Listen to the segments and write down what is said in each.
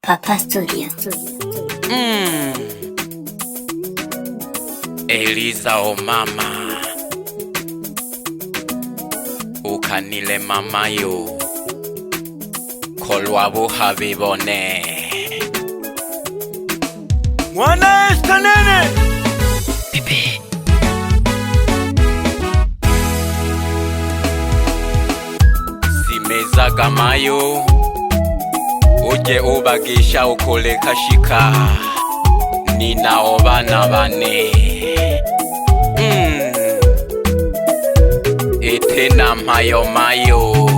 Papa Studio. Eliza o mama, ukanile mamayo, kolwabu habibone. Mwana estanene Bibi simeza gamayo, uje ubagisha ukole kashika. Ninao bana bane Etena mayo mayo.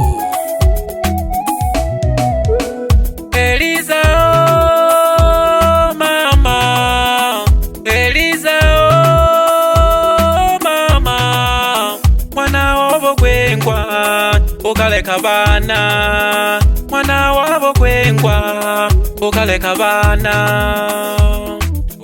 Eliza o mama, Eliza o mama, mwana wabo kwengwa ukaleka bana, mwana wabo kwengwa ukaleka bana.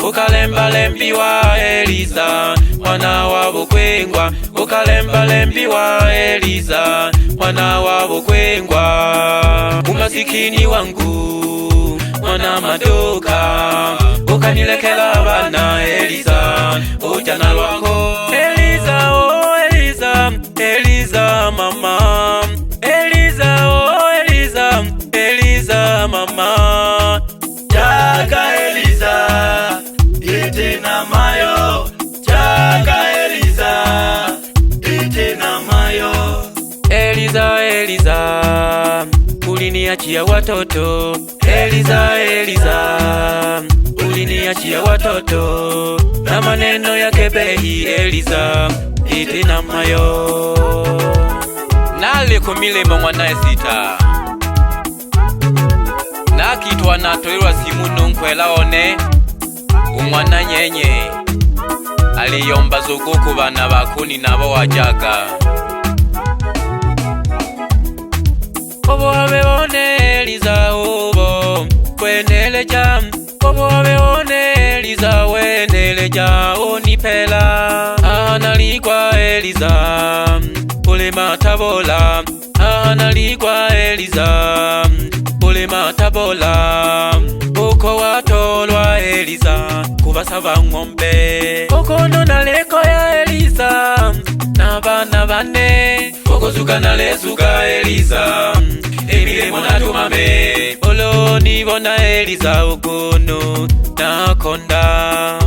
Ukalemba lembiwa Eliza, mwana wabo kwengwa. Ukalemba lembiwa Eliza, mwana wabo kwengwa. Umasikini wangu mwana madoka, ukanilekela bana Eliza, ujana lwako Eliza, oh Eliza, Eliza mama, Eliza, oh Eliza, Eliza mama. Jaga Eliza Etena mayo, Jaga Eliza Etena mayo. Eliza, Eliza, uliniachia watoto. Eliza, Eliza, uliniachia watoto na maneno ya kebehi. Eliza Etena mayo. Nale kumilemo mwanae sita nakitwa natoirwa simu nunkwela one umwana nyenye aliyomba zuguku bana bakuni nabo wajaga. Obo abebone Eliza obo kweneleja, obo abebone Eliza weneleja onipela. Analikwa Eliza ule matabola, analikwa Eliza ule matabola. Uko watolwa Eliza kubasaba ng'ombe, uko nonaleko ya Eliza na bana bane. Uko zuka nalezuka Eliza emilemo natumame. Olo nibona Eliza ukono nakonda,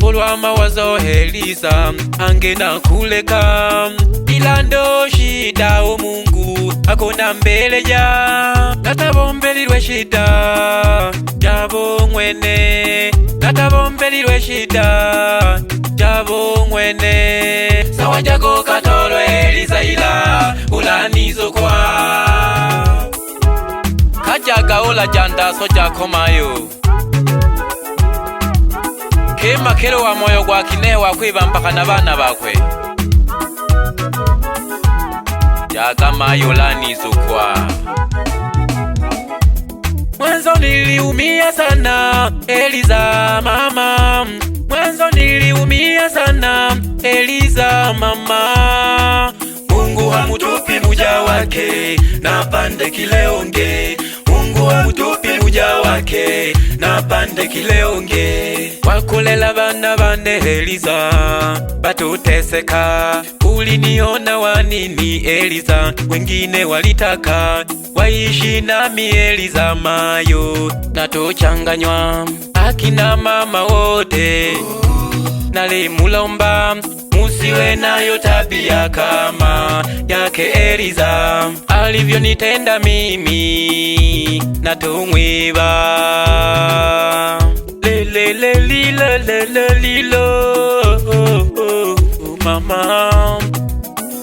ulwa mawazo Eliza angena kuleka. Ilando shida o Mungu akona mbele ya natabombelirwe shida jabo mwene, natabombelirwe shida jabo mwene. Sawa jago katolo Eliza ila ulanizo kwa kajaga ola janda soja komayo. Kema kero wa moyo gwa kinewa kwiba mpaka na bana bakwe jaga mayo lanizo kwa. Mwanzo niliumia sana Eliza mama, mwanzo niliumia sana Eliza mama. Mungu hamutupi muja wake na pande kileonge, Mungu hamutupi muja wake na pande kileonge. Wakulela bana bane Eliza batuteseka, uliniona wanini Eliza, wengine walitaka waishi nami Eliza mayo. Natochanganywa akina mama wote, nalimulomba musiwe nayo tabia kama yake Eliza alivyonitenda mimi natumwiba. Lilo mama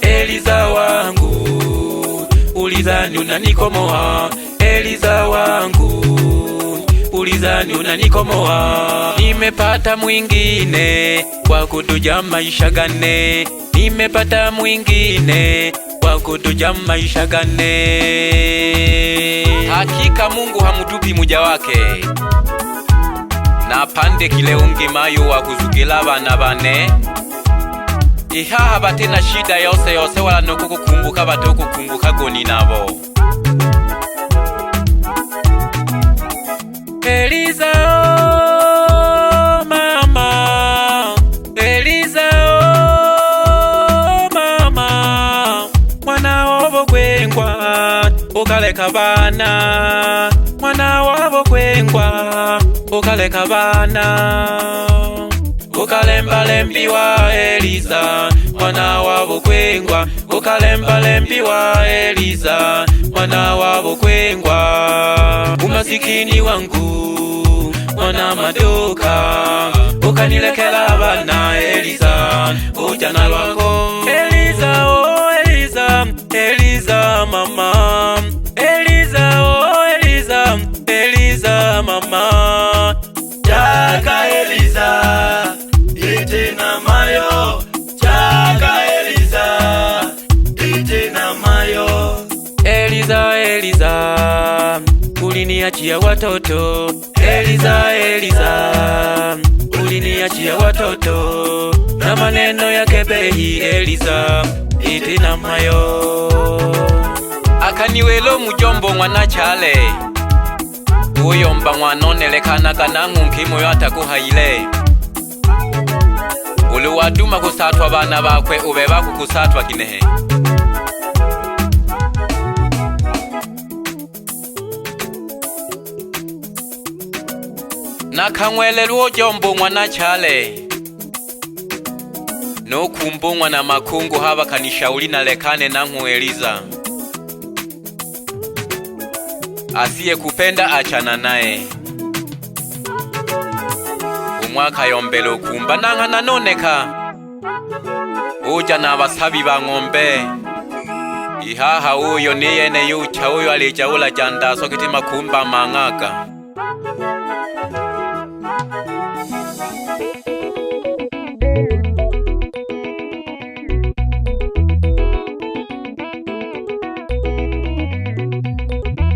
Eliza wangu, ulizani unanikomoa Eliza wangu, ulizani unanikomoa. Nimepata mwingine kwa kutuja maisha gane, nimepata mwingine kwa kutuja maisha gane. Hakika Mungu hamutupi muja wake na pande kileungi mayo wa kuzugila bana bane. Ihaha batena shida yose yose wala nokukumbuka batokukumbuka goni nabo. Eliza oh mama, Eliza oh mama, mwana wabo kwengwa ukaleka bana, mwana wabo kwengwa ukaleka bana, ukalembalembiwa Eliza mwana wabo kwengwa, ukalembalembiwa Eliza mwana wabo kwengwa. Umasikini wangu mwana maduka, ukanilekela bana Eliza ujana lwako. Eliza oh Eliza, Eliza mama, Eliza oh Eliza, Eliza mama. Chaka Eliza itena mayo, chaka Eliza itena mayo. Eliza Eliza uliniachia watoto, Eliza Eliza uliniachia watoto, na maneno ya kebehi Eliza itena mayo. Akaniwelo mujombo mwana chale uyomba mwanonelekanaga nangunki moyo atakuhaile, uliwaduma kusatwa bana bakwe ube bakukusatwa kinehe. Nakamwelelwa jombo mwana chale nokumbungwa na makungu haba kanishauri na lekane nangu Eliza, asiye kupenda achana naye. Umwaka yombelo kumba nanga nanoneka uja na basabi ba ng'ombe, ihaha uyo niyene yucha uyo alijaula jandaso kitima kumba mangaka.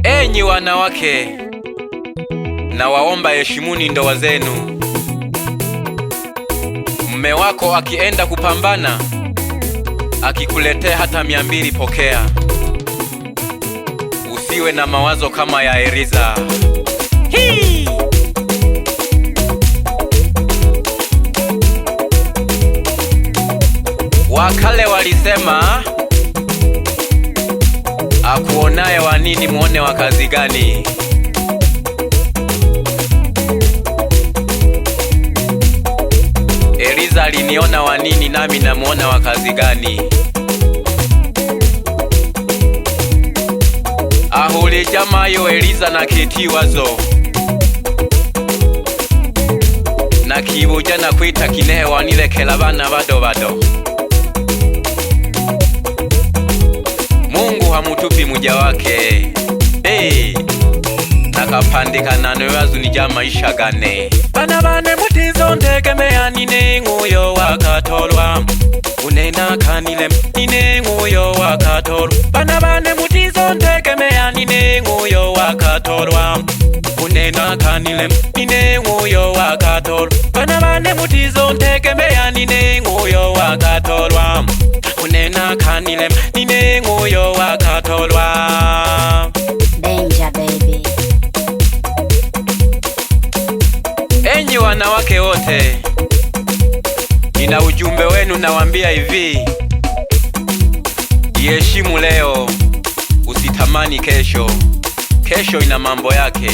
Enyi wanawake, na waomba heshimuni ndoa zenu. Mume wako akienda kupambana, akikuletea hata 200 pokea. Usiwe na mawazo kama ya Eliza. Wakale walisema akuonaye wanini muone wa kazi gani. Eliza aliniona wanini nami namuona wa kazi gani. Ahuli jamayo Eliza na kiti wazo na kibuja na kwita kinehe wanilekela bana bado bado. Mungu hamutupi muja wake. Nakapandika nano yazunija maisha gane. Bana bane mutizo ntegemea nine nguyo wakatolwa, unena kanile nine nguyo wakatolwa. Bana bane mutizo ntegemea nine nguyo wakatolwa, unena kanile nine nguyo wakatolwa. Bana bane mutizo ntegemea nine nguyo wakatolwa, unena kanile nine nguyo wakatolwa. Danger baby. Enyi wanawake wote, nina ujumbe wenu nawambia hivi: jiheshimu leo, usitamani kesho. Kesho ina mambo yake.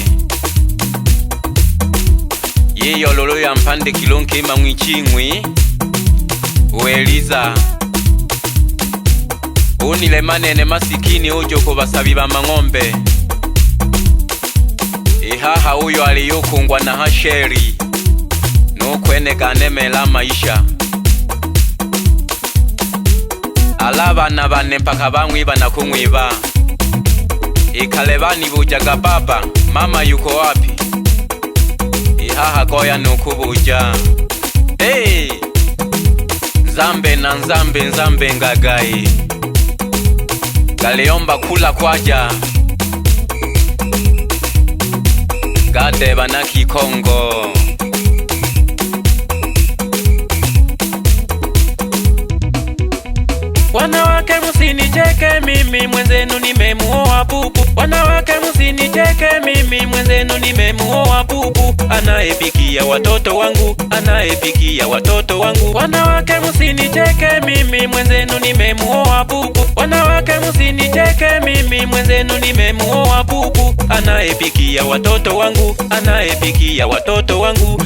Yiyo lolo ya mpande kilonke ima mwichingwi Eliza unile manene masikini ujo kubasabi ba mang'ombe. Ihaha uyo aliyukungwa na Hasheri nukwene kanemela maisha. Alabana bane mpaka bamwiba na kumwiba. Ikalebani bujaga baba, mama yuko wapi? Ihaha koya nukubuja. Nzambe na nzambe nzambe ngagai galiomba kula kwaja gade banaki Kongo. Wanawake musinicheke mimi mwenzenu nimemuoa bubu. Wanawake musinicheke mimi mwenzenu nimemuoa bubu. anayepikia watoto wangu, anayepikia watoto wangu. Wanawake msinicheke mimi mwenzenu nimemuoa bubu, wanawake msinicheke mimi mwenzenu nimemuoa bubu. Anayepikia watoto wangu, anayepikia watoto wangu.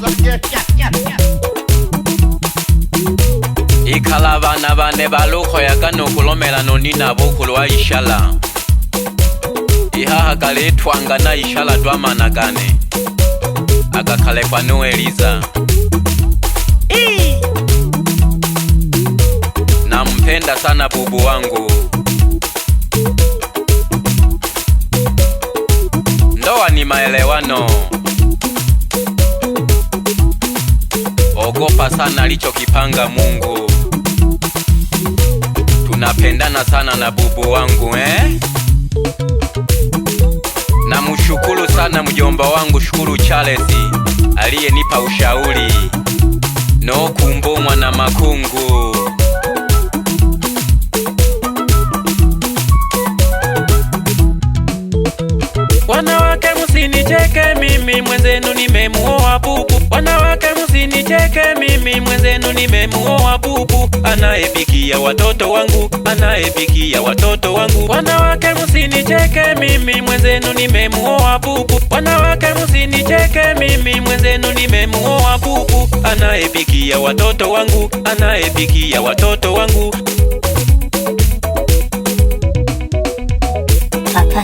Ikala bana bane balukhoyaga nokhulomela noni nabo khulwa ishala. Ihaha kale twanga na ishala twamanagane akakhale kwa Noeliza. Nampenda sana bubu wangu. Ndoa ni maelewano. Ogopa sana alichokipanga Mungu. Tunapendana sana na bubu wangu Namshukuru sana mjomba wangu Shukuru Charles aliyenipa ushauri no kumbomwa na makungu. Wanawake msinicheke mimi mwenzenu nimemuoa bubu, wanawake msinicheke mimi mwenzenu nimemuoa bubu. Anayepikia watoto wangu, anayepikia watoto wangu. Wanawake msinicheke mimi mwenzenu nimemuoa bubu, wanawake msinicheke mimi mwenzenu nimemuoa bubu. Anayepikia watoto wangu, anayepikia watoto wangu. Papa